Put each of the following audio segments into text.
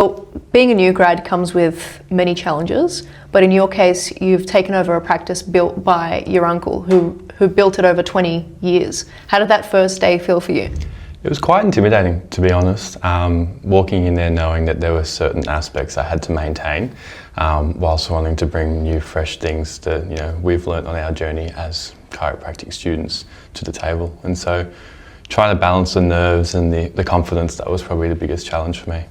Well, being a new grad comes with many challenges, but in your case, you've taken over a practice built by your uncle who built it over 20 years. How did that first day feel for you? It was quite intimidating, to be honest, walking in there knowing that there were certain aspects I had to maintain, whilst wanting to bring new, fresh things that we've learnt on our journey as chiropractic students to the table. And so trying to balance the nerves and the confidence, that was probably the biggest challenge for me.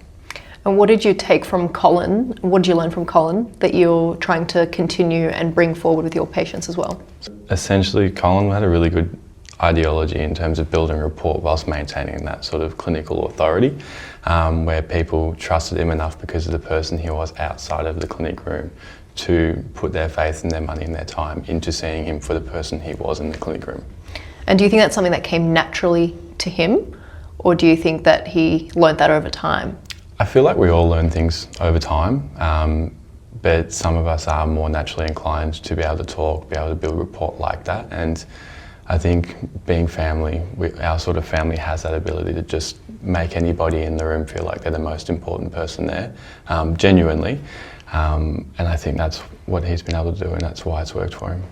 And what did you take from Colin? What did you learn from Colin that you're trying to continue and bring forward with your patients as well? Essentially, Colin had a really good ideology in terms of building rapport whilst maintaining that sort of clinical authority, where people trusted him enough because of the person he was outside of the clinic room to put their faith and their money and their time into seeing him for the person he was in the clinic room. And do you think that's something that came naturally to him, or do you think that he learnt that over time? I feel like we all learn things over time, but some of us are more naturally inclined to be able to talk, be able to build rapport like that. And I think being family, our sort of family has that ability to just make anybody in the room feel like they're the most important person there, genuinely. And I think that's what he's been able to do, and that's why it's worked for him.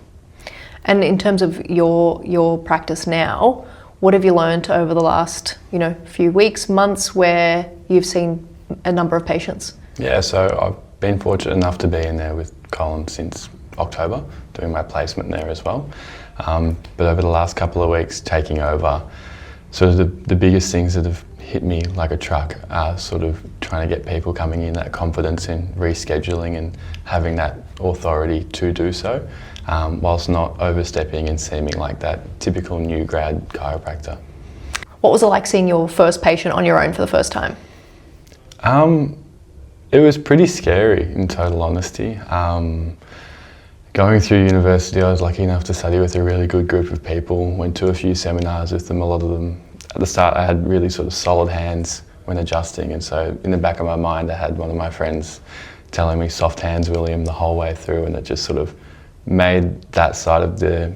And in terms of your practice now, what have you learned over the last few weeks, months, where you've seen a number of patients? Yeah, so I've been fortunate enough to be in there with Colin since October, doing my placement there as well. But over the last couple of weeks, taking over, sort of the biggest things that have hit me like a truck are sort of trying to get people coming in, that confidence in rescheduling and having that authority to do so, whilst not overstepping and seeming like that typical new grad chiropractor. What was it like seeing your first patient on your own for the first time? It was pretty scary, in total honesty. Going through university, I was lucky enough to study with a really good group of people, went to a few seminars with them. A lot of them, at the start, I had really sort of solid hands when adjusting, and so in the back of my mind I had one of my friends telling me soft hands, William, the whole way through, and it just sort of made that side of the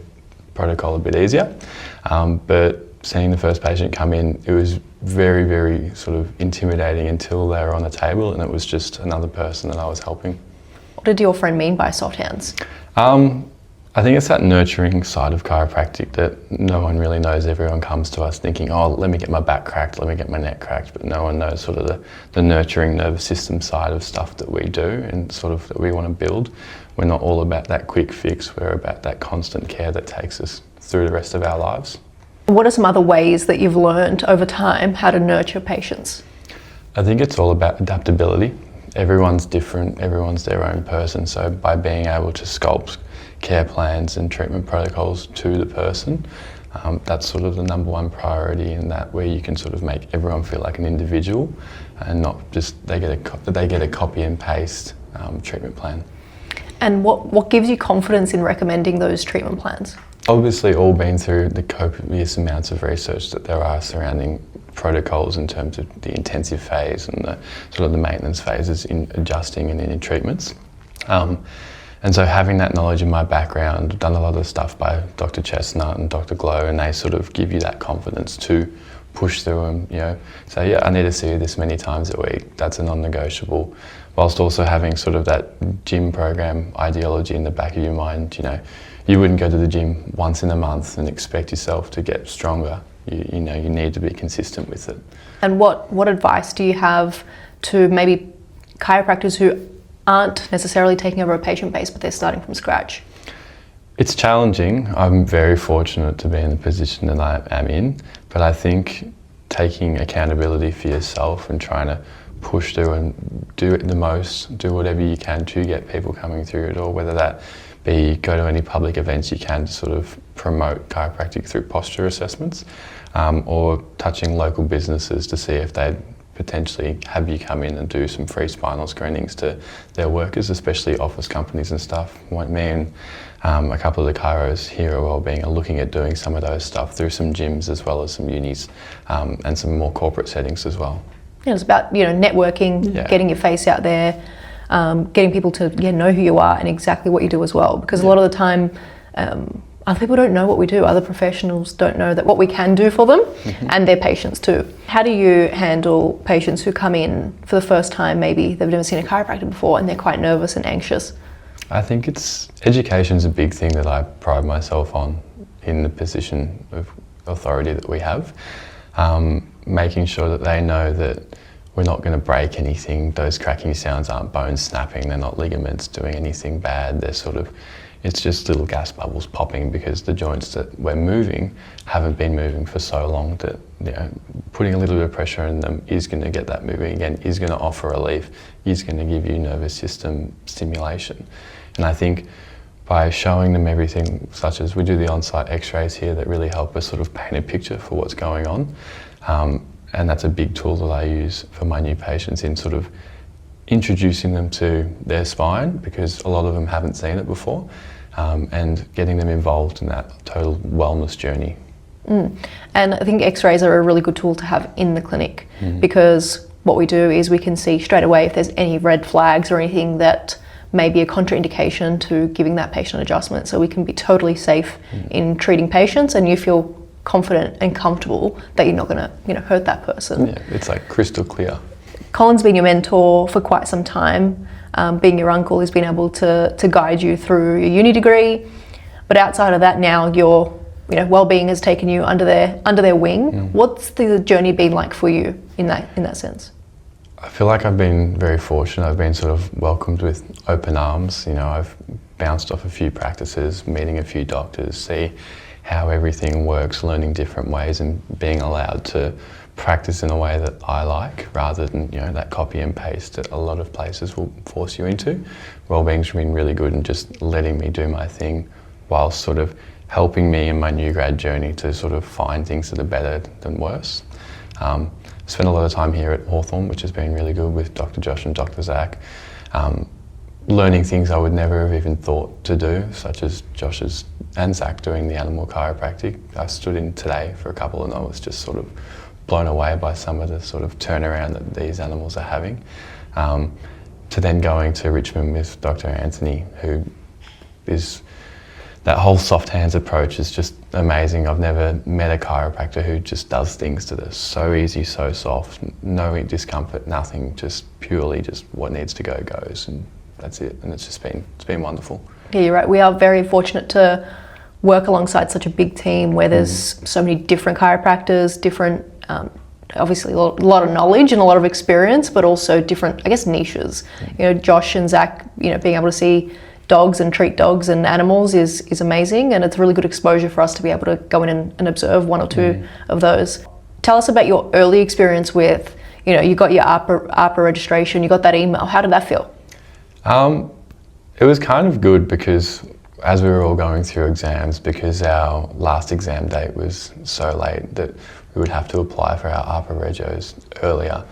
protocol a bit easier. But seeing the first patient come in, it was very, very sort of intimidating until they were on the table and it was just another person that I was helping. What did your friend mean by soft hands? I think it's that nurturing side of chiropractic that no one really knows. Everyone comes to us thinking, oh, let me get my back cracked, let me get my neck cracked, but no one knows sort of the nurturing nervous system side of stuff that we do and sort of that we want to build. We're not all about that quick fix, we're about that constant care that takes us through the rest of our lives. What are some other ways that you've learned over time how to nurture patients? I think it's all about adaptability. Everyone's different, everyone's their own person, so by being able to sculpt care plans and treatment protocols to the person, that's sort of the number one priority, in that where you can sort of make everyone feel like an individual and not just they get a copy and paste treatment plan. And what gives you confidence in recommending those treatment plans? Obviously all been through the copious amounts of research that there are surrounding protocols in terms of the intensive phase and the sort of the maintenance phases in adjusting and in treatments. And so having that knowledge in my background, I've done a lot of stuff by Dr. Chestnut and Dr. Glow, and they sort of give you that confidence to push through and say, yeah, I need to see you this many times a week. That's a non-negotiable. Whilst also having sort of that gym program ideology in the back of your mind, you wouldn't go to the gym once in a month and expect yourself to get stronger. You need to be consistent with it. And what advice do you have to maybe chiropractors who aren't necessarily taking over a patient base, but they're starting from scratch? It's challenging. I'm very fortunate to be in the position that I am in, but I think taking accountability for yourself and trying to push through and do it the most, do whatever you can to get people coming through your door, whether that be go to any public events you can to sort of promote chiropractic through posture assessments, or touching local businesses to see if they'd potentially have you come in and do some free spinal screenings to their workers, especially office companies and stuff. Me and a couple of the chiros here at Wellbeing are looking at doing some of those stuff through some gyms as well as some unis, and some more corporate settings as well. Yeah, it's about networking, getting your face out there, getting people to know who you are and exactly what you do as well. Because a lot of the time, other people don't know what we do. Other professionals don't know that what we can do for them and their patients too. How do you handle patients who come in for the first time, maybe they've never seen a chiropractor before and they're quite nervous and anxious? I think education's a big thing that I pride myself on in the position of authority that we have. Making sure that they know that we're not going to break anything. Those cracking sounds aren't bones snapping, they're not ligaments doing anything bad. It's just little gas bubbles popping because the joints that we're moving haven't been moving for so long that, you know, putting a little bit of pressure in them is going to get that moving again, is going to offer relief, is going to give you nervous system stimulation. And I think by showing them everything, such as we do the on-site x-rays here that really help us sort of paint a picture for what's going on. And that's a big tool that I use for my new patients in sort of introducing them to their spine, because a lot of them haven't seen it before, and getting them involved in that total wellness journey. And I think x-rays are a really good tool to have in the clinic, because what we do is we can see straight away if there's any red flags or anything that may be a contraindication to giving that patient adjustment, so we can be totally safe in treating patients, and you feel confident and comfortable that you're not going to hurt that person. Yeah, it's like crystal clear. Colin's been your mentor for quite some time. Being your uncle, he's been able to guide you through your uni degree, but outside of that, now your Wellbeing has taken you under their wing. What's the journey been like for you in that sense? I feel like I've been very fortunate. I've been sort of welcomed with open arms. I've bounced off a few practices, meeting a few doctors, see how everything works, learning different ways, and being allowed to practice in a way that I like, rather than that copy and paste that a lot of places will force you into. Wellbeing's been really good in just letting me do my thing, whilst sort of helping me in my new grad journey to sort of find things that are better than worse. Spent a lot of time here at Hawthorn, which has been really good with Dr. Josh and Dr. Zach, learning things I would never have even thought to do, such as Josh's and Zach doing the animal chiropractic. I stood in today for a couple and I was just sort of blown away by some of the sort of turnaround that these animals are having. To then going to Richmond with Dr. Anthony, who is, that whole soft hands approach is just amazing. I've never met a chiropractor who just does things that are so easy, so soft, no discomfort, nothing, just purely just what needs to go goes, and that's it. And it's been wonderful. Yeah, you're right. We are very fortunate to work alongside such a big team where there's so many different chiropractors, different, obviously a lot of knowledge and a lot of experience, but also different, I guess, niches. Josh and Zach, being able to see dogs and treat dogs and animals is amazing, and it's really good exposure for us to be able to go in and observe one or two of those. Tell us about your early experience with, you got your ARPA registration, you got that email. How did that feel? It was kind of good, because as we were all going through exams, because our last exam date was so late that we would have to apply for our ARPA regos earlier,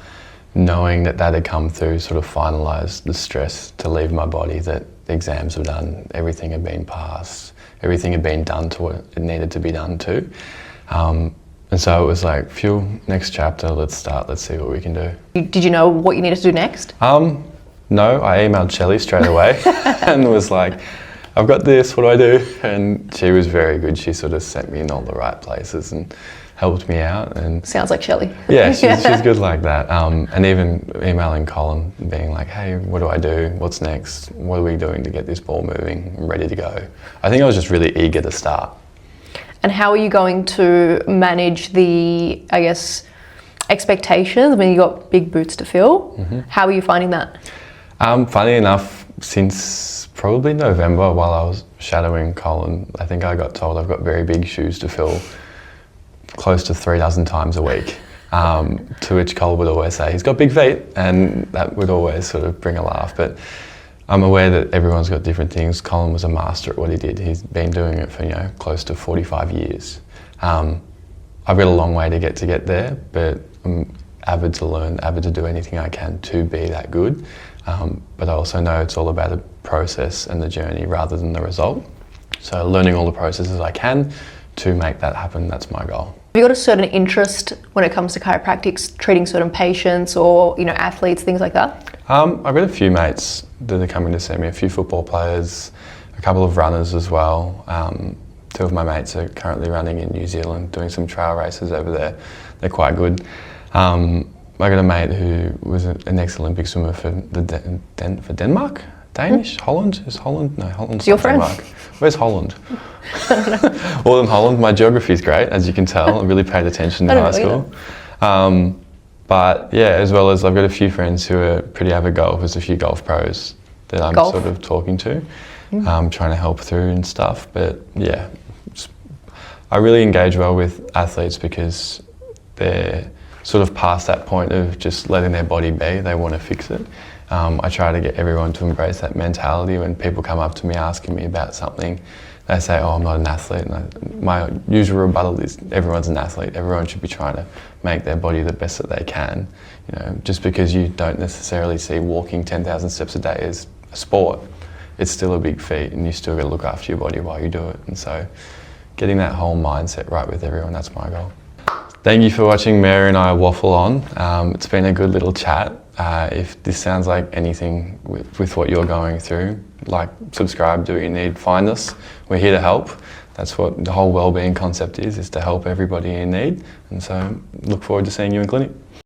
knowing that had come through sort of finalised the stress to leave my body, that the exams were done, everything had been passed, everything had been done to what it needed to be done to. And so it was like, phew, next chapter, let's start, let's see what we can do. Did you know what you needed to do next? No, I emailed Shelley straight away and was like, I've got this, what do I do? And she was very good. She sort of sent me in all the right places and helped me out. And sounds like Shelley. Yeah, she's good like that. And even emailing Colin, being like, hey, what do I do? What's next? What are we doing to get this ball moving? I'm ready to go. I think I was just really eager to start. And how are you going to manage the, I guess, expectations? I mean, you got big boots to fill. How are you finding that? Funny enough, since probably November, while I was shadowing Colin, I think I got told I've got very big shoes to fill, close to 3 dozen times a week. To which Colin would always say, he's got big feet, and that would always sort of bring a laugh. But I'm aware that everyone's got different things. Colin was a master at what he did. He's been doing it for close to 45 years. I've got a long way to get there, but I'm avid to learn, avid to do anything I can to be that good. But I also know it's all about the process and the journey rather than the result. So learning all the processes I can to make that happen, that's my goal. Have you got a certain interest when it comes to chiropractic, treating certain patients or athletes, things like that? I've got a few mates that are coming to see me, a few football players, a couple of runners as well. two of my mates are currently running in New Zealand, doing some trail races over there. They're quite good. I got a mate who was an ex-Olympic swimmer for Denmark? Danish? Holland? Is Holland? No, Holland's your not friend? Denmark. Where's Holland? Well, in Holland, my geography is great, as you can tell. I really paid attention in high school. But yeah, as well as I've got a few friends who are pretty avid golfers, a few golf pros that I'm sort of talking to, trying to help through and stuff. But yeah, I really engage well with athletes because they're sort of past that point of just letting their body be. They want to fix it. I try to get everyone to embrace that mentality. When people come up to me asking me about something, they say, oh, I'm not an athlete. And my usual rebuttal is everyone's an athlete. Everyone should be trying to make their body the best that they can. You know, just because you don't necessarily see walking 10,000 steps a day as a sport, it's still a big feat and you still got to look after your body while you do it. And so getting that whole mindset right with everyone, that's my goal. Thank you for watching Mary and I waffle on. It's been a good little chat. If this sounds like anything with what you're going through, like, subscribe, do what you need, find us. We're here to help. That's what the whole wellbeing concept is to help everybody in need. And so look forward to seeing you in clinic.